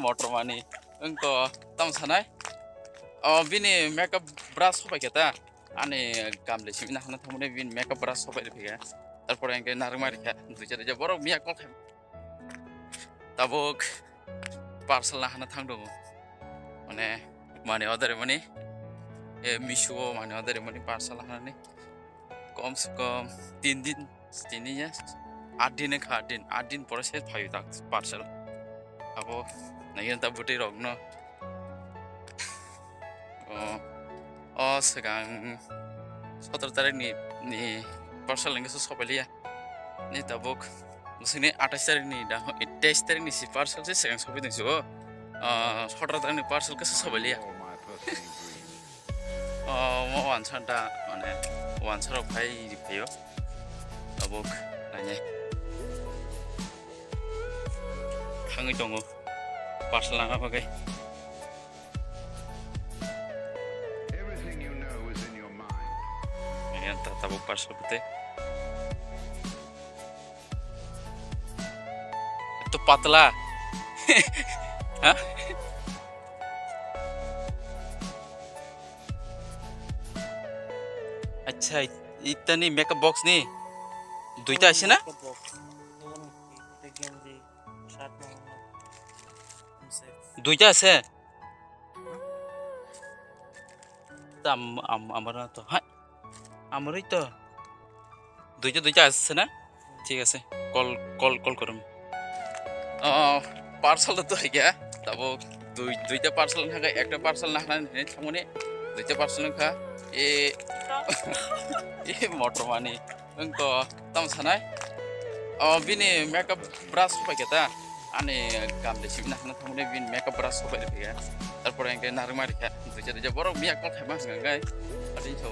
motor mani engko tam sanai bini makeup brush hobai kita ane gamle simina hana thamune bin makeup brush hobai phiga tarpore engke narmari kha duja duja borok miya kol kha tabuk parcel na hana thangdong mane odare mani misho mane odare mani parcel hana ni कम से कम 3 दिन 8 दिन खा 8 दिन पर से फाइव तक पार्सल अब नहीं तब बुटे रगनो sekarang 17 tarik ni parcel yang kesus kopeliya ni tabuk musini 28 tarik ni dah 23 tarik ni si parcel sih sekarang sopi tu so 17 tarik ni parcel kesus kopeliya mau wancan dah wancan orang kaya di kayo tabuk nanya hangi tunggu parcel apa pakai yang tabuk parcel putih itu patla hah अच्छा इतनी makeup box नहीं दुईटा আছে না দুইটা আছে তা আমার তো হ্যাঁ আমারই তো দুইটা আছে না ঠিক আছে কল করুম পার্সেল তো হয়ে গিয়া তারপর দুইটা পার্সেল থাকে একটা পার্সেল না সামনে দুইটা পার্সেল খা motor mani engko tam sanai bini makeup brush hobai kita ane gamle simina hana thamune bin makeup brush hobai phiga tarpore engke narmari kha duja duja borok miya kol kha bang ngai adi so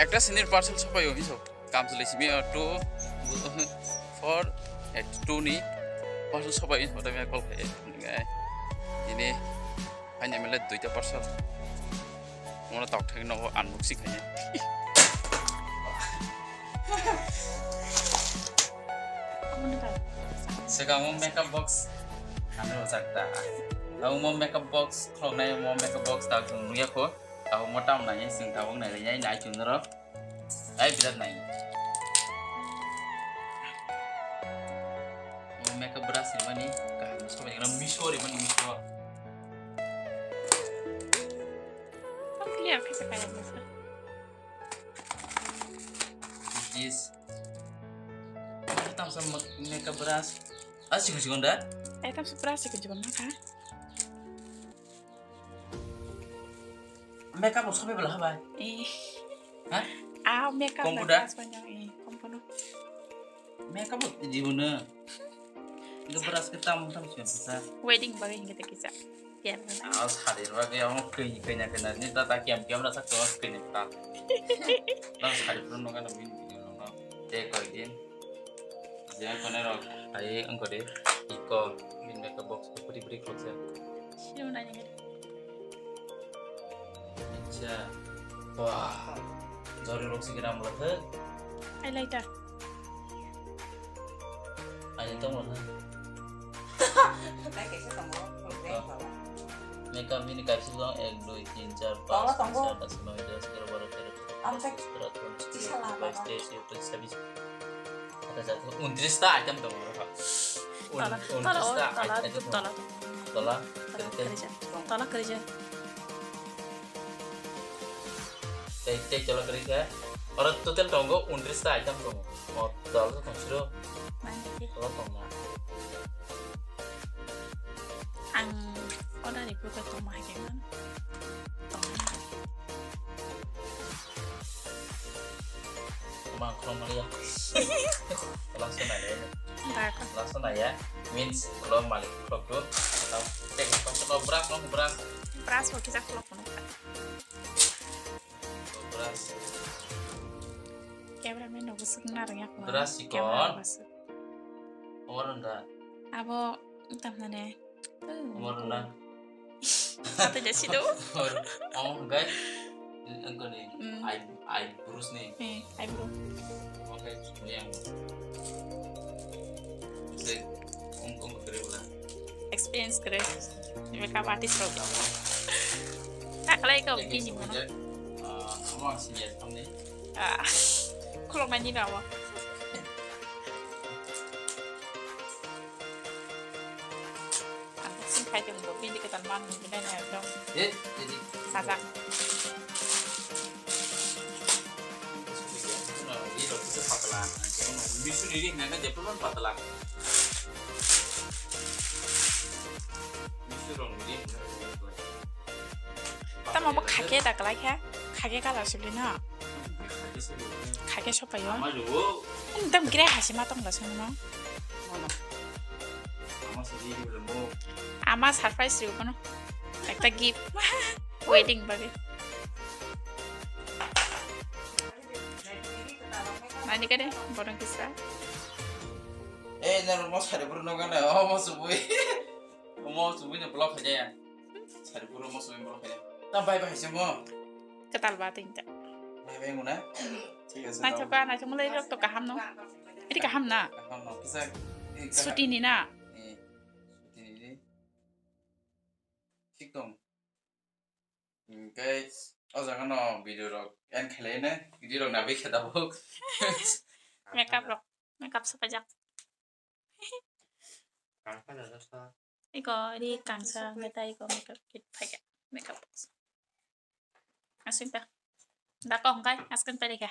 ekta sinir parcel hobai ho so kamjule simi 2 4 2 ni parcel hobai hoda miya kol kha ngai ini hanya mele duita parcel mana tak thang no unboxing kayaknya sekarang mau makeup box anu sakta aku mau makeup box kalau nanya mau makeup box tak tunggu ya kok aku mau tahu nanya sing tahu nanya naik cunero ayo bilang nanya mau makeup brush ni mana kan sampai dengan misho ni mana misho Iya, bisa kayak gitu. This kita sama makeup brush asik dah Tam seberapa sih kejuan maka? makeup box sampai belah apa? Hah? Makeup Komputer? Sepanjang kompono. Makeup box di mana? Itu beras kita tam siapa? Wedding bagai kita kisah. Ya. Hadir bagi orang kenya ni tata kiam rasa tuh kenya tak. Lalu hadir pun nongan nabi nongan. Koin. Jangan koner orang. Ayo engkau deh. Iko min makeup box beri close ya. Siapa nanya gitu? Acha. Wah. Jari rok segera mulai. Highlighter. Ayo tuh mulai. Makeup ini kasih uang 1, 2, 3, 4, 5, 6, 7, 8, 9, 10, 11, 12, 13, 14, 15, 16, 17, 18, 19, 20, 29 item tuh berapa? 29 item. Tolak kerja. Tolak kerja. Orang total tonggo 29 item tuh. Mau tolak tuh suruh. Tolak tonggo. Udah nih gue ketemu gimana? Kalau melihat langsung aja means kalau malik kalau kalau beras mau kisah vlog beras kayak berapa nih sebenarnya beras ikon orang dah abo entah mana orang dah atau jadi situ guys engkau nih eyebrows nih eyebrow oke yang engkau kerja lah experience kere makeup artist ro tak kalai ko bini mo Amang senior kami. ah kalau main ni dawa xin khai chừng của bini cái tần man bên đây này dong Jadi sajak ini lo bisa patelan. Bisu ini nggak jadi pun patelan. Bisu dong ini. ta mau bóc khai cái ta kalai kha khai cái kalai sibli na khai cái shop ayo Ama dulu. Entah kira hasil matang lah semua. Ama sendiri belum mau. Ama surprise sih kan? Kita gift wedding bagi. Nanti kan deh, borong kisah. Nah rumah saya baru nongkrong ya. Oh mau subuhnya blok aja ya. Saya baru mau subuh blok aja. Tambah bye semua. Ketal batin tak. Bye guna. Nah coba, nah cuma lagi waktu kaham no. Ini kaham na. Suti ni na. Ini. Cikdom. Guys, jangan no video rok. Yang kalian video rok nabi kita buk. Makeup rock, makeup sepajak. Iko di kangsa kita iko makeup kit pakai makeup box. Asin ta. Dah kau hongkai, askan pada kah?